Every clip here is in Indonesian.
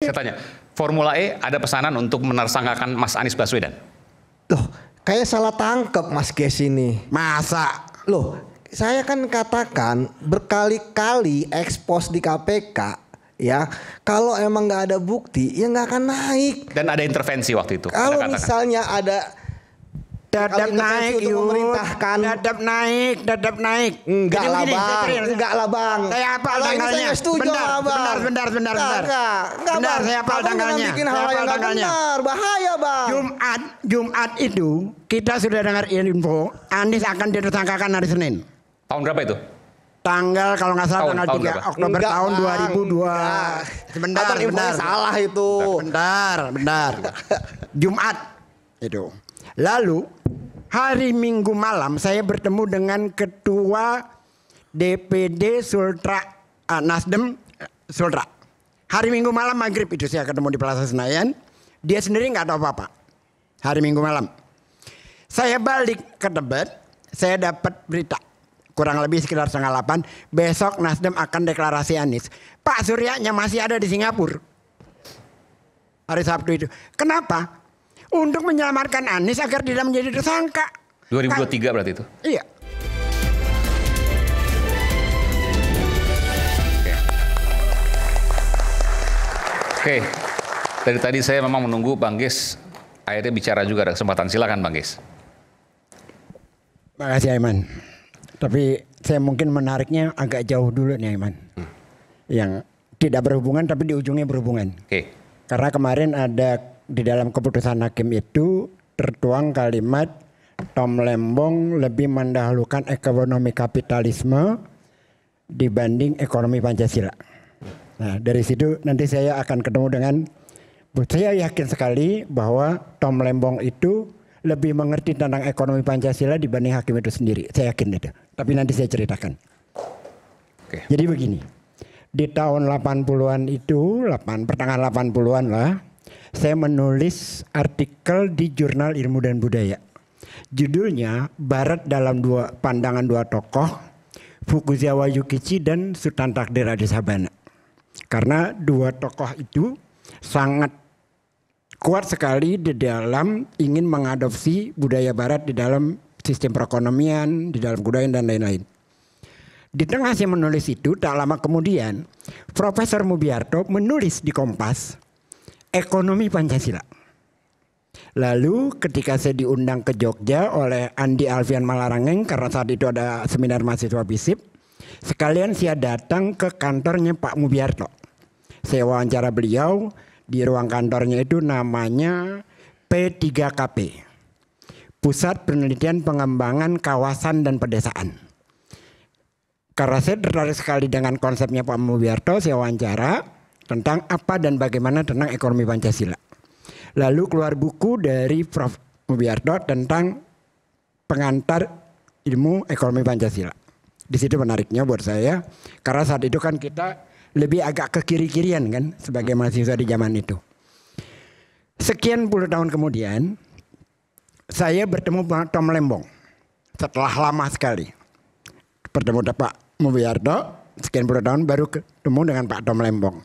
Saya tanya, Formula E ada pesanan untuk menersangkakan Mas Anies Baswedan? Loh, kayak salah tangkap Mas Ges ini. Masa? Loh, saya kan katakan berkali-kali ekspos di KPK, ya. Kalau emang nggak ada bukti, ya nggak akan naik. Dan ada intervensi waktu itu. Kalau misalnya ada Dadap naik, memerintahkan, dadap naik. Enggak lah bang. Saya hafal tanggalnya. Bentar. Bentar, saya hafal tanggalnya. Bikin hal yang nggak benar, bahaya bang. Jumat itu kita sudah dengar info Anies akan ditersangkakan hari Senin. Tahun berapa itu? Tanggal kalau nggak salah tanggal 3 berapa? Oktober Enggak, tahun Bang. 2002. Sebentar. Salah itu. Bentar. Jumat itu. Lalu hari Minggu malam saya bertemu dengan Ketua DPD Sultra Nasdem Sultra. Hari Minggu malam maghrib itu saya ketemu di Plaza Senayan. Dia sendiri nggak tahu apa-apa. Hari Minggu malam. Saya balik ke Tebet. Saya dapat berita. Kurang lebih sekitar 7:30. Besok Nasdem akan deklarasi Anies. Pak Suryanya masih ada di Singapura. Hari Sabtu itu. Kenapa? Untuk menyelamatkan Anies agar tidak menjadi tersangka. 2023 berarti itu? Iya. Oke. Dari tadi saya memang menunggu Bang Ges akhirnya bicara juga, ada kesempatan. Silakan Bang Ges. Makasih Aiman. Tapi saya mungkin menariknya agak jauh dulu nih Aiman. Yang tidak berhubungan tapi di ujungnya berhubungan. Oke. Karena kemarin ada di dalam keputusan hakim itu tertuang kalimat Tom Lembong lebih mendahulukan ekonomi kapitalisme dibanding ekonomi Pancasila. Nah dari situ nanti saya akan ketemu dengan, saya yakin sekali bahwa Tom Lembong itu lebih mengerti tentang ekonomi Pancasila dibanding hakim itu sendiri. Saya yakin itu. Tapi nanti saya ceritakan. Oke. Jadi begini, di tahun 80-an itu, pertengahan 80-an lah, saya menulis artikel di Jurnal Ilmu dan Budaya. Judulnya Barat dalam Pandangan Dua Tokoh, Fukuzawa Yukichi dan Sultan Takdir Adi Sabana. Karena dua tokoh itu sangat kuat sekali di dalam ingin mengadopsi budaya Barat di dalam sistem perekonomian, di dalam kebudayaan dan lain-lain. Di tengah saya menulis itu, tak lama kemudian Profesor Mubiarto menulis di Kompas Ekonomi Pancasila. Lalu ketika saya diundang ke Jogja oleh Andi Alfian Malarangeng karena saat itu ada seminar mahasiswa BISIP, sekalian saya datang ke kantornya Pak Mubiarto. Saya wawancara beliau di ruang kantornya itu namanya P3KP, Pusat Penelitian Pengembangan Kawasan dan Pedesaan. Karena saya tertarik sekali dengan konsepnya Pak Mubiarto, saya wawancara tentang apa dan bagaimana tentang ekonomi Pancasila. Lalu keluar buku dari Prof. Mubiarto tentang pengantar ilmu ekonomi Pancasila. Di situ menariknya buat saya, karena saat itu kan kita lebih agak ke kiri-kirian kan sebagai mahasiswa di zaman itu. Sekian puluh tahun kemudian, saya bertemu Tom Lembong setelah lama sekali. Bertemu Pak Mubiarto, sekian puluh tahun baru ketemu dengan Pak Tom Lembong.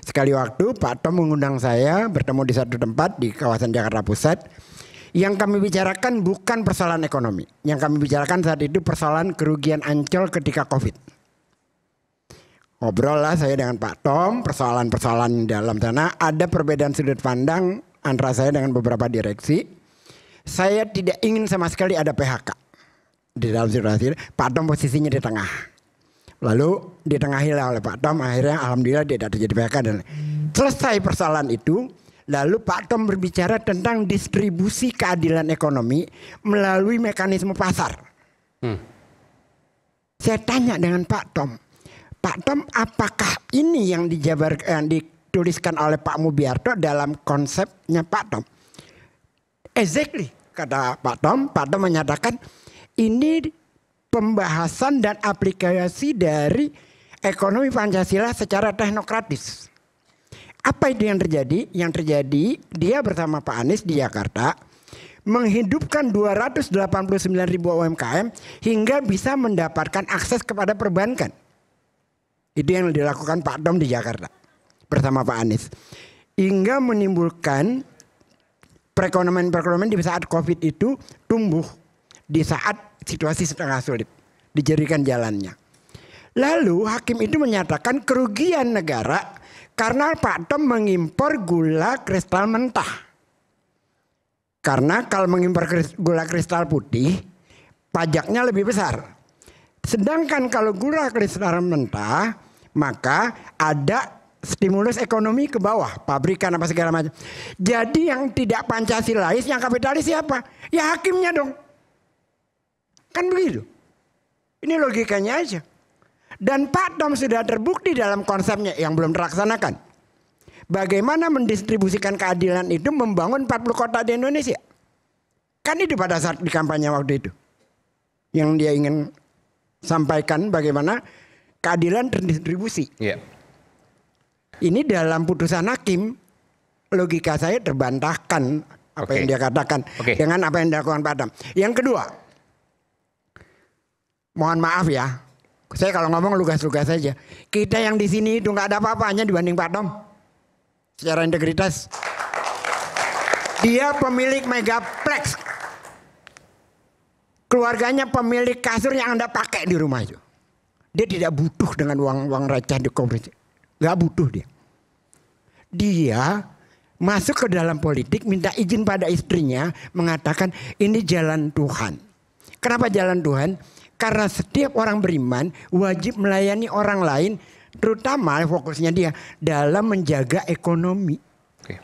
Sekali waktu Pak Tom mengundang saya bertemu di satu tempat di kawasan Jakarta Pusat. Yang kami bicarakan bukan persoalan ekonomi. Yang kami bicarakan saat itu persoalan kerugian Ancol ketika Covid. Ngobrol lah saya dengan Pak Tom, persoalan-persoalan dalam sana. Ada perbedaan sudut pandang antara saya dengan beberapa direksi. Saya tidak ingin sama sekali ada PHK. Di dalam situasi Pak Tom posisinya di tengah. Lalu ditengahi oleh Pak Tom, akhirnya alhamdulillah tidak terjadi PHK dan selesai persoalan itu. Lalu Pak Tom berbicara tentang distribusi keadilan ekonomi melalui mekanisme pasar. Saya tanya dengan Pak Tom, apakah ini yang dituliskan oleh Pak Mubiarto dalam konsepnya Pak Tom? Exactly, kata Pak Tom. Pak Tom menyatakan ini pembahasan dan aplikasi dari ekonomi Pancasila secara teknokratis. Apa itu yang terjadi? Yang terjadi dia bersama Pak Anies di Jakarta menghidupkan 289.000 UMKM hingga bisa mendapatkan akses kepada perbankan. Itu yang dilakukan Pak Tom di Jakarta bersama Pak Anies. hingga menimbulkan perekonomian di saat COVID itu tumbuh di saat situasi setengah sulit, dijadikan jalannya. Lalu hakim itu menyatakan kerugian negara karena Pak Tom mengimpor gula kristal mentah. Karena kalau mengimpor gula kristal putih, pajaknya lebih besar. Sedangkan kalau gula kristal mentah, maka ada stimulus ekonomi ke bawah, pabrikan apa segala macam. Jadi yang tidak Pancasilais, yang kapitalis siapa? Ya hakimnya dong. Kan begitu. Ini logikanya aja. Dan Pak Tom sudah terbukti dalam konsepnya yang belum terlaksanakan. Bagaimana mendistribusikan keadilan itu membangun 40 kota di Indonesia. Kan itu pada saat di kampanye waktu itu. Yang dia ingin sampaikan bagaimana keadilan terdistribusi. Iya. Ini dalam putusan hakim, logika saya terbantahkan apa yang dia katakan dengan apa yang dilakukan Pak Tom. Yang kedua, mohon maaf ya, saya kalau ngomong lugas-lugas saja. Kita yang di sini itu nggak ada apa-apanya dibanding Pak Tom. Secara integritas, dia pemilik megaplex, keluarganya pemilik kasur yang Anda pakai di rumah itu. Dia tidak butuh dengan uang receh di kompresi. Gak butuh dia. Dia masuk ke dalam politik, minta izin pada istrinya, mengatakan ini jalan Tuhan. Kenapa jalan Tuhan? Karena setiap orang beriman wajib melayani orang lain, terutama fokusnya dia dalam menjaga ekonomi.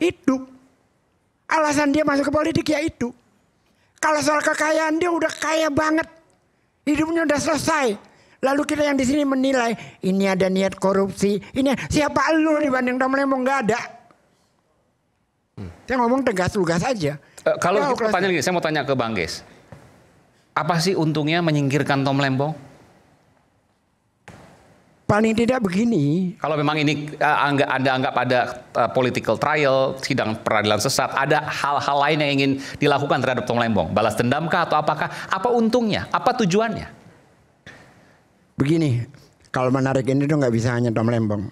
Itu alasan dia masuk ke politik, ya itu. Kalau soal kekayaan dia udah kaya banget, hidupnya udah selesai. Lalu kita yang di sini menilai ini ada niat korupsi, ini siapa lu dibanding Tom Lembong? Nggak ada. Saya ngomong tegas lugas aja. Kalau pertanyaan gini, saya mau tanya ke Bang Ges. Apa sih untungnya menyingkirkan Tom Lembong? Paling tidak begini. Kalau memang ini Anda anggap ada political trial, sidang peradilan sesat, ada hal-hal lain yang ingin dilakukan terhadap Tom Lembong, balas dendamkah atau apakah? Apa untungnya? Apa tujuannya? Begini, kalau menarik ini tuh nggak bisa hanya Tom Lembong.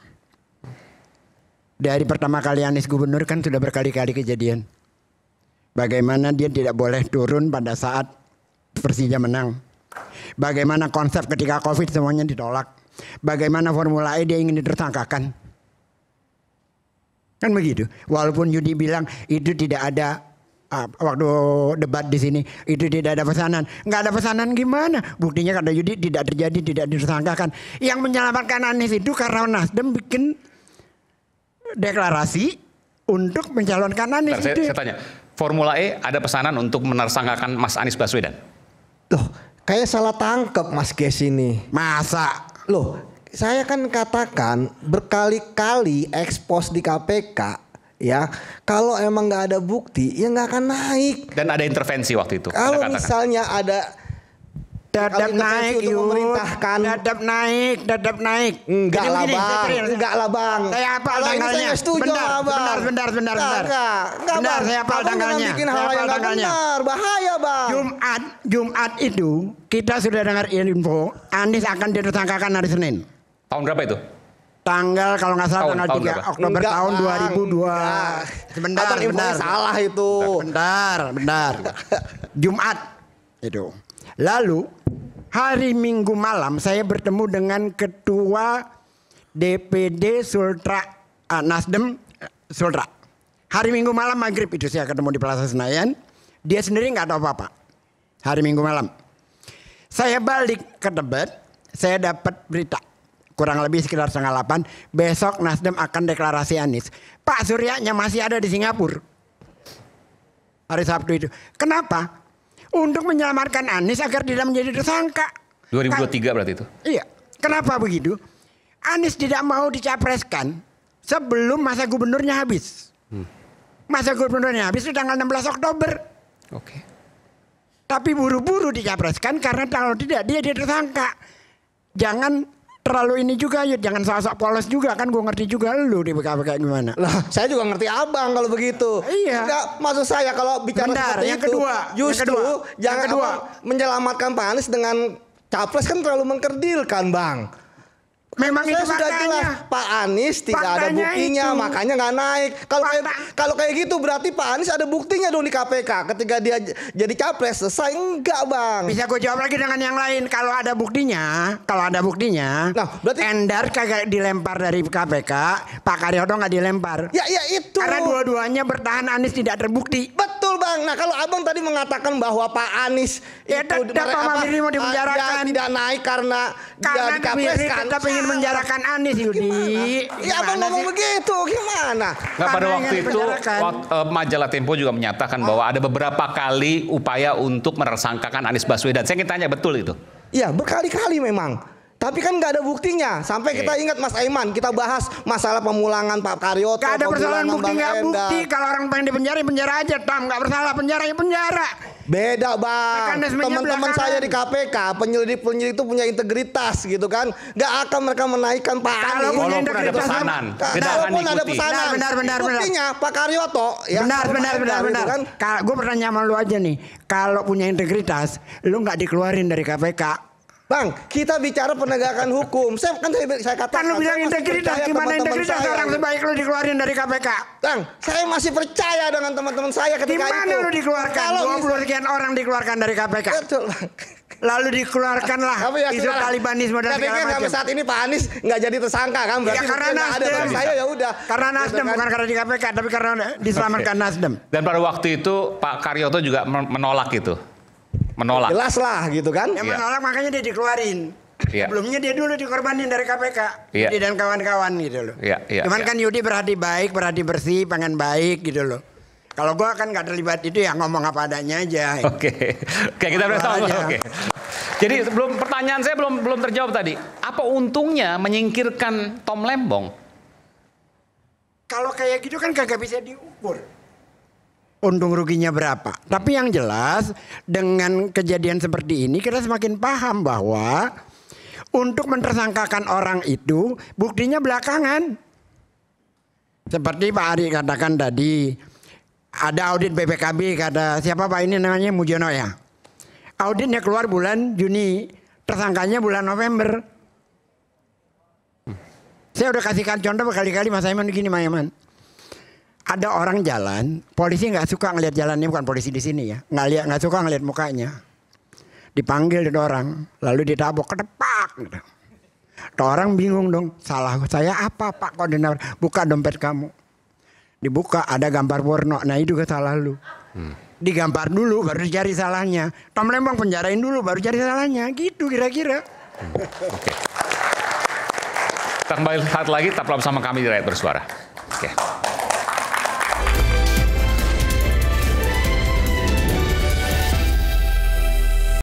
Dari pertama kali Anies gubernur kan sudah berkali-kali kejadian. Bagaimana dia tidak boleh turun pada saat Persija menang. Bagaimana konsep ketika COVID semuanya ditolak. Bagaimana Formula E dia ingin ditersangkakan. Kan begitu. Walaupun Yudi bilang itu tidak ada waktu debat di sini itu tidak ada pesanan. Nggak ada pesanan gimana? Buktinya kata Yudi tidak terjadi, tidak disangkakan. Yang menyelamatkan Anies itu karena Nasdem bikin deklarasi untuk mencalonkan Anies. Saya tanya, Formula E ada pesanan untuk menersangkakan Mas Anies Baswedan? Loh, kayak salah tangkap Mas Ges ini. Masa? Loh, saya kan katakan berkali-kali ekspos di KPK. Ya, kalau emang nggak ada bukti, ya nggak akan naik. Dan ada intervensi waktu itu. Kalau misalnya ada dadap naik, dadap naik. Enggak lah bang, enggak lah bang. Saya hafal tanggalnya. Saya setuju lah bang. Bentar. Enggak, Saya hafal tanggalnya. Bikin hal yang nggak benar, bahaya bang. Jumat itu kita sudah dengar info Anies akan ditersangkakan hari Senin. Tahun berapa itu? Tanggal kalau nggak salah tanggal 3 Oktober tahun 2002. Sebentar. Salah itu. Bentar. Jumat itu. Lalu hari Minggu malam saya bertemu dengan Ketua DPD Sultra Nasdem Sultra. Hari Minggu malam maghrib itu saya ketemu di Plaza Senayan. Dia sendiri nggak tahu apa-apa. Hari Minggu malam. Saya balik ke Tebet. Saya dapat berita. Kurang lebih sekitar 7:30 besok Nasdem akan deklarasi Anies. Pak Suryanya masih ada di Singapura hari Sabtu itu. Kenapa? Untuk menyelamatkan Anies agar tidak menjadi tersangka. 2023 berarti itu? Iya. Kenapa begitu? Anies tidak mau dicapreskan sebelum masa gubernurnya habis. Masa gubernurnya habis itu tanggal 16 Oktober. Oke. Tapi buru-buru dicapreskan karena kalau tidak dia tersangka. Jangan terlalu ini juga, Yud. Jangan sok-sok polos juga, kan gue ngerti juga lu di BKP kayak gimana. Lah, saya juga ngerti abang kalau begitu. Iya. Enggak, maksud saya kalau bicara seperti yang itu, kedua, justru jangan menyelamatkan Pak Anies dengan capres kan terlalu mengkerdilkan, bang. Memang Saya itu sudah faktanya. jelas Pak Anies tidak ada Faktanya buktinya, itu. makanya nggak naik. Kalau kayak gitu berarti Pak Anies ada buktinya dong di KPK ketika dia jadi capres selesai. Enggak, Bang. Bisa gue jawab lagi dengan yang lain. Kalau ada buktinya, Nah, berarti Endar kagak dilempar dari KPK, Pak Karyoto nggak dilempar. ya itu. Karena dua-duanya bertahan, Anies tidak terbukti. Betul, Bang. Nah, kalau Abang tadi mengatakan bahwa Pak Anies Ya, tetap Pak Firly mau dipenjarakan. dia tidak naik karena dia dicapreskan. tetap ingin menjarakan Anies, Yudi. Ya, Abang ngomong begitu, gimana? Nah, pada Karena waktu ingin itu dipenjarakan. majalah Tempo juga menyatakan bahwa ada beberapa kali upaya untuk menersangkakan Anies Baswedan. Saya ingin tanya, betul itu? Ya, berkali-kali memang. Tapi kan nggak ada buktinya. Sampai kita ingat Mas Aiman, kita bahas masalah pemulangan Pak Karyoto. Gak ada persoalan pemulangan bukti, Bang nggak Endar. bukti. Kalau orang pengen dipenjara, penjara aja, Tam. Nggak bersalah, penjara ya penjara. Beda, Bang. Mekanismenya Teman-teman belakangan. saya di KPK, penyelidik itu punya integritas gitu kan. Nggak akan mereka menaikkan Pak Kalau Anies. punya Walaupun ada integritas, pesanan, tidak akan Walaupun ada diikuti. pesanan. Benar. Buktinya Pak Karyoto. Ya, Benar. sama Endar gitu kan. Gue bertanya sama lu aja nih. Kalau punya integritas, lu nggak dikeluarin dari KPK. Bang, kita bicara penegakan hukum. Saya katakan. Kan lu bilang saya masih integritas, percaya gimana teman-teman integritas saya. orang sebaik lu dikeluarin dari KPK? Bang, saya masih percaya dengan teman-teman saya ketika itu. Gimana lu dikeluarkan? Kalau 20 sekian orang dikeluarkan dari KPK. Betul, Bang. Lalu dikeluarkanlah Tapi ya isu sudahlah. Talibanisme dan Saya segala pikir sampai macam. saat ini Pak Anies nggak jadi tersangka kan? Berarti Ya karena buktinya nggak ada. Nasdem. Bagi saya ya udah. Karena Gitu Nasdem, kan. bukan karena di KPK, tapi karena diselamatkan Nasdem. Dan pada waktu itu Pak Karyoto juga menolak itu. Menolak. Jelas lah gitu kan? Yang menolak makanya dia dikeluarin. Iya. Sebelumnya dia dulu dikorbanin dari KPK. Iya. Yudi dan kawan-kawan gitu loh. Iya, Cuman iya. kan Yudi berhati baik, berhati bersih, pengen baik gitu loh. Kalau gua kan nggak terlibat itu ya ngomong apa adanya aja. Oke, kita udah tahu. aja. Oke. Jadi pertanyaan saya belum terjawab tadi. Apa untungnya menyingkirkan Tom Lembong? Kalau kayak gitu kan kagak bisa diukur. Untung ruginya berapa. Tapi yang jelas dengan kejadian seperti ini kita semakin paham bahwa untuk mentersangkakan orang itu buktinya belakangan. Seperti Pak Ari katakan tadi, ada audit BPKB kata siapa Pak ini namanya Mujiono ya. Auditnya keluar bulan Juni, tersangkanya bulan November. Saya udah kasihkan contoh berkali-kali Mas Aiman begini Mas Aiman. Ada orang jalan, polisi nggak suka ngelihat jalannya, bukan polisi di sini ya, nggak suka ngelihat mukanya. Dipanggil itu orang, lalu ditabok, kedepak. Gitu. Tuh orang bingung dong, salah saya apa Pak koordinator? Buka dompet kamu. Dibuka ada gambar porno, nah itu juga salah lu. Digambar dulu baru dicari salahnya. Tom Lembong penjarain dulu baru cari salahnya, gitu kira-kira. Oke. Kita kembali lihat lagi, tetaplah bersama kami di Rakyat Bersuara. Oke.